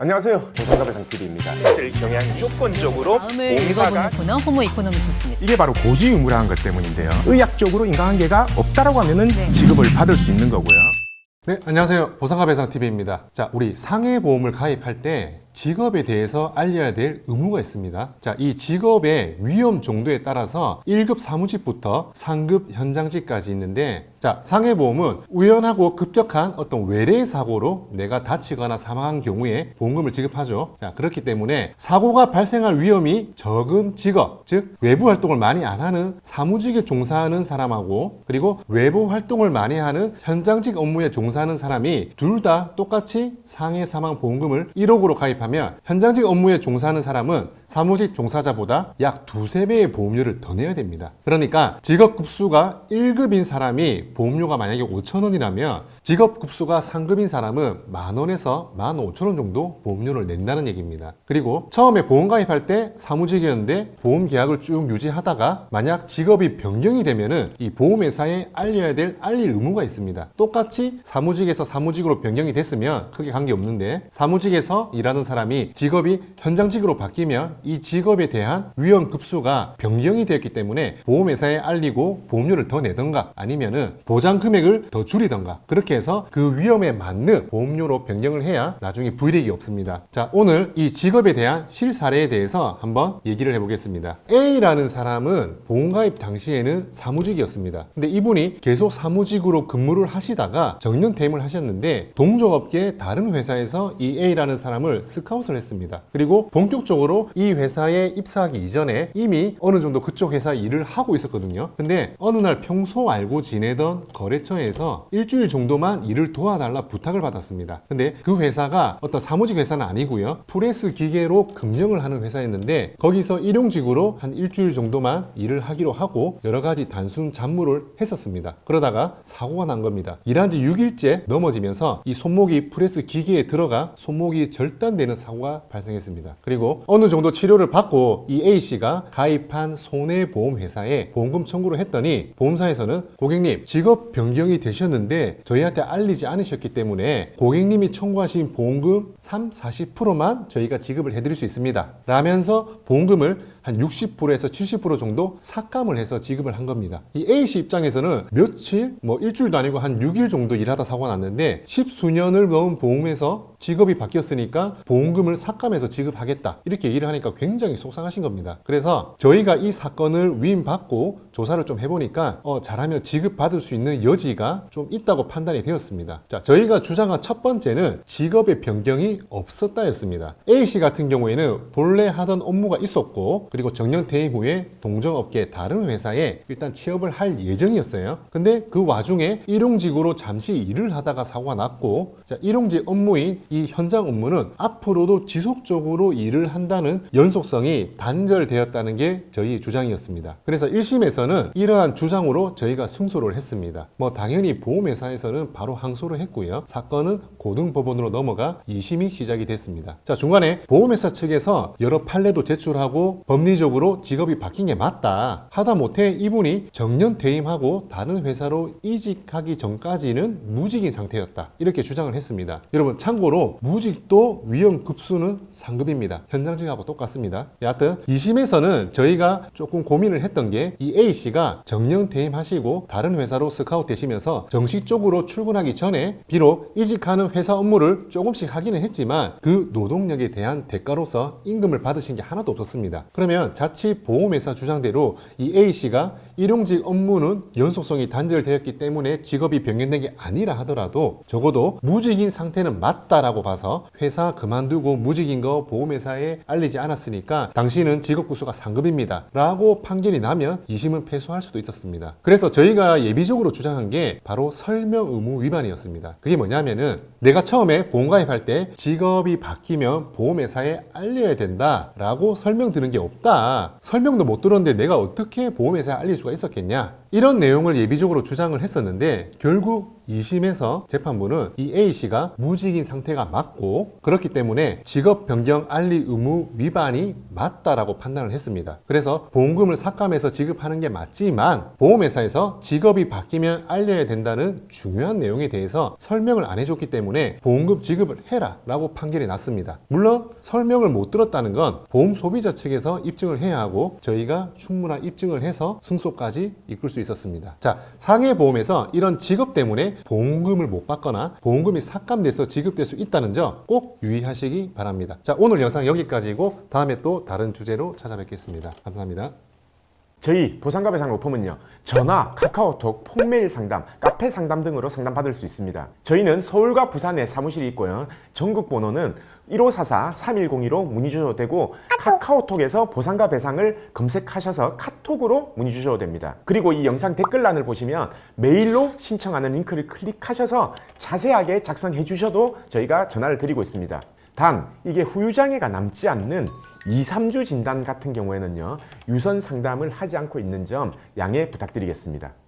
안녕하세요. 보상가배상TV입니다. 들 경향 무조건적으로 다음을 봉사가 읽어보는 코너 호모 이코노미크스입니다. 이게 바로 고지의무라는 것 때문인데요. 의학적으로 인과관계가 없다라고 하면은 네. 지급을 받을 수 있는 거고요. 네, 안녕하세요. 보상가배상TV입니다. 자, 우리 상해보험을 가입할 때 직업에 대해서 알려야 될 의무가 있습니다. 자, 이 직업의 위험 정도에 따라서 1급 사무직부터 상급 현장직까지 있는데, 자, 상해보험은 우연하고 급격한 어떤 외래 사고로 내가 다치거나 사망한 경우에 보험금을 지급하죠. 자, 그렇기 때문에 사고가 발생할 위험이 적은 직업, 즉 외부 활동을 많이 안 하는 사무직에 종사하는 사람하고, 그리고 외부 활동을 많이 하는 현장직 업무에 종사하는 사람이 둘 다 똑같이 상해 사망 보험금을 1억으로 가입하면 현장직 업무에 종사하는 사람은 사무직 종사자보다 약 두세 배의 보험료를 더 내야 됩니다. 그러니까 직업급수가 1급인 사람이 보험료가 만약에 5,000원이라면 직업급수가 상급인 사람은 10,000원에서 15,000원 정도 보험료를 낸다는 얘기입니다. 그리고 처음에 보험 가입할 때 사무직이었는데 보험 계약을 쭉 유지하다가 만약 직업이 변경이 되면은 이 보험회사에 알려야 될 알릴 의무가 있습니다. 똑같이 사무직에서 사무직으로 변경이 됐으면 크게 관계없는데, 사무직에서 일하는 사람이 직업이 현장직으로 바뀌면 이 직업에 대한 위험 급수가 변경이 되었기 때문에 보험회사에 알리고 보험료를 더 내던가 아니면은 보장 금액을 더 줄이던가, 그렇게 해서 그 위험에 맞는 보험료로 변경을 해야 나중에 불이익이 없습니다. 자, 오늘 이 직업에 대한 실사례에 대해서 한번 얘기를 해보겠습니다. A라는 사람은 보험가입 당시에는 사무직이었습니다. 근데 이분이 계속 사무직으로 근무를 하시다가 정년퇴임을 하셨는데, 동종업계 다른 회사에서 이 A라는 사람을 스카웃을 했습니다. 그리고 본격적으로 이 회사에 입사하기 이전에 이미 어느 정도 그쪽 회사 일을 하고 있었거든요. 근데 어느 날 평소 알고 지내던 거래처에서 일주일 정도만 일을 도와달라 부탁을 받았습니다. 근데 그 회사가 어떤 사무직 회사는 아니고요, 프레스 기계로 금령을 하는 회사였는데, 거기서 일용직으로 한 일주일 정도만 일을 하기로 하고 여러 가지 단순 잡무를 했었습니다. 그러다가 사고가 난 겁니다. 일한 지 6일째 넘어지면서 이 손목이 프레스 기계에 들어가 손목이 절단되는 사고가 발생했습니다. 그리고 어느 정도 치료를 받고 이 A씨가 가입한 손해보험회사에 보험금 청구를 했더니, 보험사에서는 고객님 직업 변경이 되셨는데 저희한테 알리지 않으셨기 때문에 고객님이 청구하신 보험금 40%만 저희가 지급을 해드릴 수 있습니다 라면서 보험금을 한 60%에서 70% 정도 삭감을 해서 지급을 한 겁니다. 이 A씨 입장에서는 며칠, 일주일도 아니고 한 6일 정도 일하다 사고가 났는데, 10수년을 넣은 보험에서 직업이 바뀌었으니까 보험금을 삭감해서 지급하겠다 이렇게 얘기를 하니까 굉장히 속상하신 겁니다. 그래서 저희가 이 사건을 위임받고 조사를 좀 해보니까 잘하면 지급받을 수 있는 여지가 좀 있다고 판단이 되었습니다. 자, 저희가 주장한 첫 번째는 직업의 변경이 없었다 였습니다. A씨 같은 경우에는 본래 하던 업무가 있었고, 그리고 정년퇴임 후에 동종업계 다른 회사에 일단 취업을 할 예정이었어요. 근데 그 와중에 일용직으로 잠시 일을 하다가 사고가 났고, 자, 일용직 업무인 이 현장 업무는 앞으로도 지속적으로 일을 한다는 연속성이 단절되었다는 게 저희 주장이었습니다. 그래서 1심에서는 이러한 주장으로 저희가 승소를 했습니다. 당연히 보험회사에서는 바로 항소를 했고요. 사건은 고등법원으로 넘어가 2심이 시작이 됐습니다. 자, 중간에 보험회사 측에서 여러 판례도 제출하고 법리적으로 직업이 바뀐 게 맞다, 하다못해 이분이 정년퇴임하고 다른 회사로 이직하기 전까지는 무직인 상태였다, 이렇게 주장을 했습니다. 여러분 참고로 무직도 위험급수는 상급입니다. 현장직하고 똑같습니다. 여하튼 2심에서는 저희가 조금 고민을 했던 게, 이 A씨가 정년퇴임하시고 다른 회사로 스카웃 되시면서 정식적으로 출근하기 전에 비록 이직하는 회사 업무를 조금씩 하기는 했지만 그 노동력에 대한 대가로서 임금을 받으신 게 하나도 없었습니다. 그러면 자칫 보험회사 주장대로 이 A씨가 일용직 업무는 연속성이 단절되었기 때문에 직업이 변경된 게 아니라 하더라도 적어도 무직인 상태는 맞다라고 봐서 회사 그만두고 무직인 거 보험회사에 알리지 않았으니까 당신은 직업급수가 상급입니다 라고 판결이 나면 2심은 패소할 수도 있었습니다. 그래서 저희가 예비적으로 주장한 게 바로 설명 의무 위반이었습니다. 그게 뭐냐면은, 내가 처음에 보험 가입할 때 직업이 바뀌면 보험회사에 알려야 된다 라고 설명 들은 게 없다, 설명도 못 들었는데 내가 어떻게 보험회사에 알릴 수가 있었겠냐, 이런 내용을 예비적으로 주장을 했었는데 결국 2심에서 재판부는 이 A씨가 무직인 상태가 맞고 그렇기 때문에 직업 변경 알리 의무 위반이 맞다라고 판단을 했습니다. 그래서 보험금을 삭감해서 지급하는 게 맞지만 보험회사에서 직업이 바뀌면 알려야 된다는 중요한 내용에 대해서 설명을 안 해줬기 때문에 보험금 지급을 해라 라고 판결이 났습니다. 물론 설명을 못 들었다는 건 보험 소비자 측에서 입증을 해야 하고 저희가 충분한 입증을 해서 승소까지 이끌 수 있었습니다. 자, 상해보험에서 이런 직업 때문에 보험금을 못 받거나 보험금이 삭감돼서 지급될 수 있다는 점 꼭 유의하시기 바랍니다. 자, 오늘 영상 여기까지고 다음에 또 다른 주제로 찾아뵙겠습니다. 감사합니다. 저희 보상과 배상 로펌은요, 전화, 카카오톡, 폰메일 상담, 카페 상담 등으로 상담받을 수 있습니다. 저희는 서울과 부산에 사무실이 있고요. 전국 번호는 1544-3102로 문의 주셔도 되고 카카오톡에서 보상과 배상을 검색하셔서 카톡으로 문의 주셔도 됩니다. 그리고 이 영상 댓글란을 보시면 메일로 신청하는 링크를 클릭하셔서 자세하게 작성해 주셔도 저희가 전화를 드리고 있습니다. 단 이게 후유장애가 남지 않는 2, 3주 진단 같은 경우에는요, 유선 상담을 하지 않고 있는 점 양해 부탁드리겠습니다.